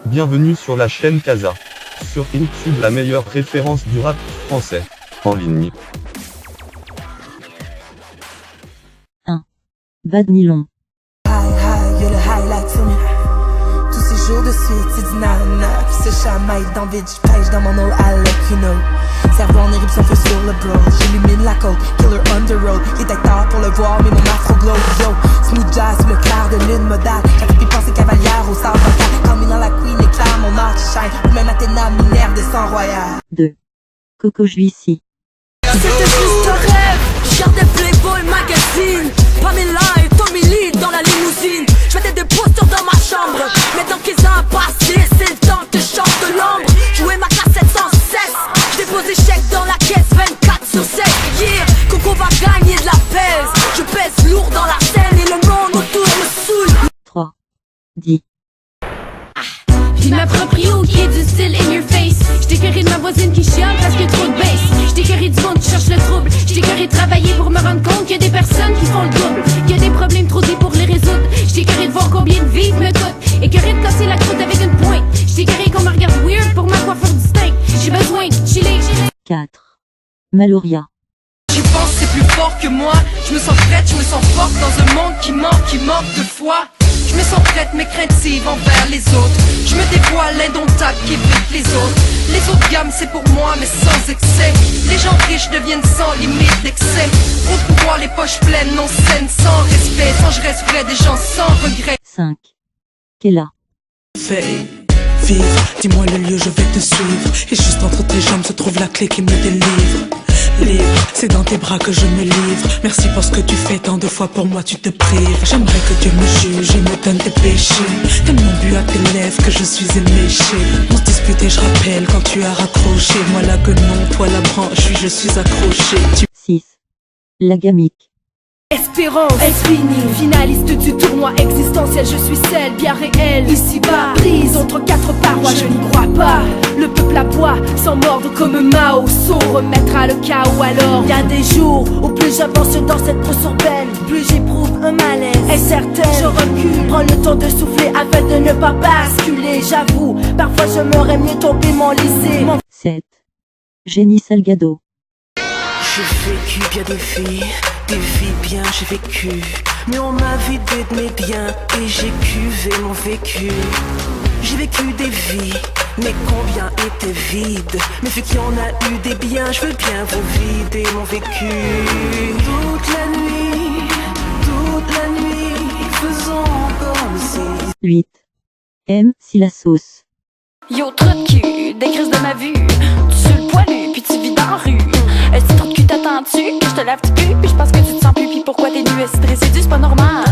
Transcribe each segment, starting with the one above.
Bienvenue sur la chaîne Casa. Sur YouTube, la meilleure référence du rap français en ligne. 1. Bad Nylon. Y'a le highlight sur nous. Tous ces jours de suite, c'est du nana. Puis ce chamaille dans le vide, j'pêche dans mon eau à l'Equino. Cerveau en éruption, feu sur le bro. J'illumine la côte, killer underroad. Il était tard pour le voir, mais mon afro glow. Yo, smooth jazz, le clair de lune modale. J'avais pu penser cavalière au sable vocal. Quand dans la queen éclaire, mon art shine. Ou même Athéna, minerve des sangs royales. 2. Coco Juicy. C'était juste un rêve, je gardais Playboy Magazine. Pamela et Tommy Lee dans la limousine. Je mettais des posters dans ma chambre. Maintenant qu'ils ont passé, c'est le temps que je chante de l'ombre. Jouer ma cassette sans cesse. Je dépose des chèques dans la caisse 24/7. Yeah, Coco va gagner de la pèse. Je pèse lourd dans la scène et le monde autour me saoule. 3. Dis. J'ai ma propre yo qui est du style in your face. J't'ai carré de ma voisine qui chiale parce qu'il y a trop de bass. J't'ai carré du monde qui cherche le trouble. J't'ai carré de travailler pour me rendre compte qu'il y a des personnes qui font le double. Qu'il y a des problèmes trop dits pour les résoudre. J't'ai carré de voir combien de vies me coûtent. Et carré de casser la croûte avec une pointe. J't'ai carré qu'on me regarde weird pour ma coiffure distincte. J'ai besoin de chiller. 4. Maloria. J'y pense, c'est plus fort que moi. Je me sens prête, je me sens forte dans un monde qui manque de foi. Je me sens prête mais craintive envers les autres. Je me dévoile indomptable qui évite les autres. Les autres gammes c'est pour moi mais sans excès. Les gens riches deviennent sans limite d'excès. Trop de pouvoir, les poches pleines, non saines, sans respect. Sans je reste vrai, des gens sans regret. 5. Kella. Fais vivre, dis-moi le lieu, je vais te suivre. Et juste entre tes jambes se trouve la clé qui me délivre. Libre, c'est dans tes bras que je me livre. Merci pour ce que tu fais tant de fois pour moi tu te prives. J'aimerais que Dieu me juge et me donne tes péchés. Tellement bu à tes lèvres que je suis éméché. On se disputait, je rappelle quand tu as raccroché. Moi la guenon, toi la branche, je suis accroché. 6. La Gamique. Espérance, Espini, finaliste du tournoi existentiel. Je suis celle bien réelle, ici-bas, prise entre quatre parois. Je n'y crois pas, le peuple aboie, sans mordre comme Mao. Saut remettra le chaos alors. Y a des jours où plus j'avance dans cette brousse urbaine, plus j'éprouve un malaise. Est certain, je recule, prends le temps de souffler afin de ne pas basculer. J'avoue, parfois je m'aurais mieux tombé m'enliser. 7. Jenny Salgado. J'ai vécu bien des vies bien j'ai vécu. Mais on m'a vidé de mes biens et j'ai cuvé mon vécu. J'ai vécu des vies, mais combien étaient vides. Mais vu qu'il y en a eu des biens, je veux bien vous vider mon vécu. Toute la nuit, faisons comme si. 8. M. Si la sauce. Yo, trop de cul, des crises de ma vue. Tu sur le poilu, puis tu vis dans la rue. Si trop de cul t'attends-tu, que je te lave du cul, puis je pense que tu te sens plus, puis pourquoi t'es nu, c'est de résidu, c'est pas normal.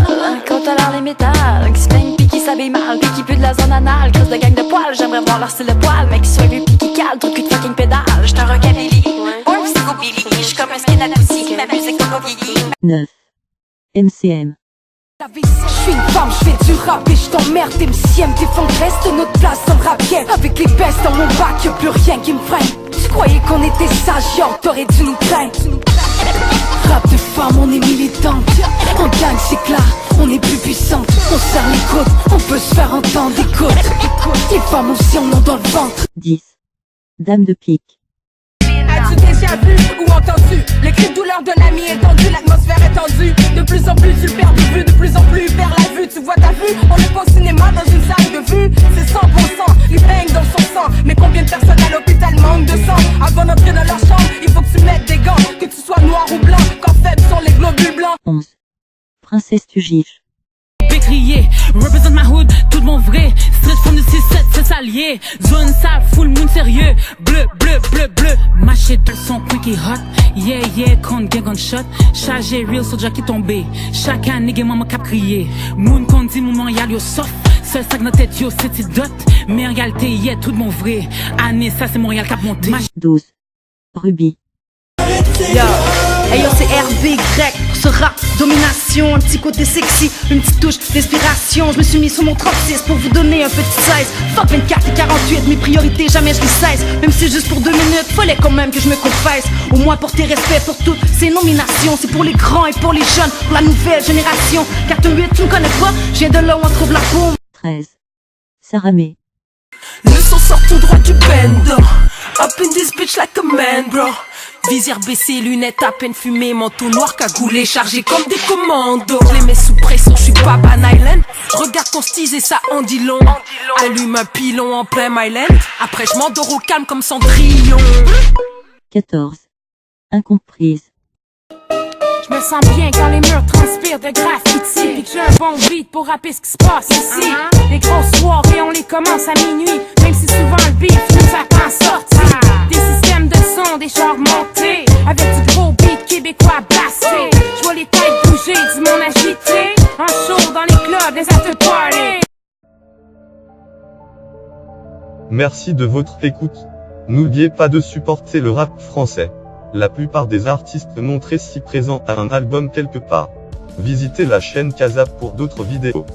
Quand t'as l'air les métals, qui se plaignent puis qui s'habillent mal, puis qui pue de la zone anale, crise de gang de poils, j'aimerais voir leur style de poil, mais qui soit vu puis qui cale, trop de cul de fucking pédale, j'suis un rockabilly, un psychobilly, j'suis comme un skin à poussi, ma musique pas vieillie. 9. MCM. Je suis une femme, je fais du rap et je t'emmerde. Tes MCM défendent reste notre place dans le rap game. Avec les bestes dans mon bac, y'a plus rien qui me freine. Tu croyais qu'on était sages, yo, t'aurais dû nous craindre. Rap de femme, on est militante. En gang, c'est clair, on est plus puissante. On serre les côtes, on peut se faire entendre. Écoute, les femmes aussi en ont dans le ventre. 10. Dame de pique. As-tu déjà vu ou entendu les cris de douleur de l'ami étendu, l'atmosphère est tendue. De plus en plus tu le perds de vue, de plus en plus vers la vue. Tu vois ta vue, on est pas au cinéma dans une salle de vue. C'est 100%, il baigne dans son sang. Mais combien de personnes à l'hôpital manquent de sang? Avant d'entrer dans leur chambre, il faut que tu mettes des gants. Que tu sois noir ou blanc, quand faibles sont les globules blancs. 11. Princesse Tugif. Crier, represent my hood, tout mon vrai. Straight from the 6-7, c'est allié. Zone sale, full moon sérieux. Bleu, bleu, bleu, bleu. Maché de son coin qui hot. Yeah, yeah, con gang on shot. Chargé real soldier qui tombé. Chaque année, nigga maman cap crier. Moon con dit moment y'a yo soft. Seul sac dans tête yo c'est dot. Mais en réalité, yeah, tout mon vrai. Année, ça c'est Montréal cap monté. 12. Ruby. Yo, hey yo c'est RBY, ce rap, domination, un petit côté sexy, une petite touche d'inspiration. Je me suis mis sur mon 36 pour vous donner un petit size. Fuck 24 et 48, mes priorités jamais je les cesse. Même si c'est juste pour 2 minutes, fallait quand même que je me confesse. Au moins pour tes respects, pour toutes ces nominations. C'est pour les grands et pour les jeunes, pour la nouvelle génération. 4-8, tu me connais pas, je viens de là où on trouve la paume. 13. Saramé. Le son sort tout droit du bando. Up in this bitch like a man, bro. Visière baissée, lunettes à peine fumées, manteau noir cagoulé, chargé comme des commandos. Je les mets sous pression, je suis pas Van Island. Regarde ton style et ça en dit long. Allume un pilon en plein Myland. Après je m'endors au calme comme Cendrillon. 14. Incomprise. Je me sens bien quand les murs transpirent de graffiti. Pis que j'ai un bon beat pour rapper ce qui se passe ici. Les grosses soirées, on les commence à minuit. Même si souvent le beat nous attend sortir. Des systèmes de son, des chars montés. Avec du gros beat québécois blasté. Je vois les têtes bouger, du monde agité. En show dans les clubs, les after parties. Merci de votre écoute. N'oubliez pas de supporter le rap français. La plupart des artistes montrés ci présents à un album quelque part. Visitez la chaîne Kazap pour d'autres vidéos.